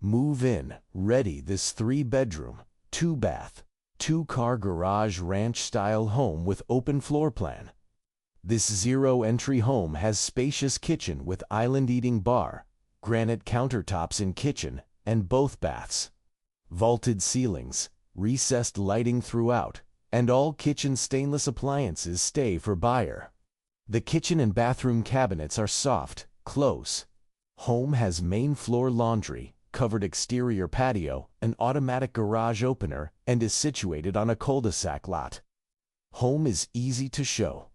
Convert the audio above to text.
Move in, ready this 3-bedroom, 2-bath, 2-car garage ranch-style home with open floor plan. This zero-entry home has spacious kitchen with island-eating bar, granite countertops in kitchen, and both baths. Vaulted ceilings, recessed lighting throughout, and all kitchen stainless appliances stay for buyer. The kitchen and bathroom cabinets are soft, close. Home has main floor laundry, covered exterior patio, an automatic garage opener, and is situated on a cul-de-sac lot. Home is easy to show.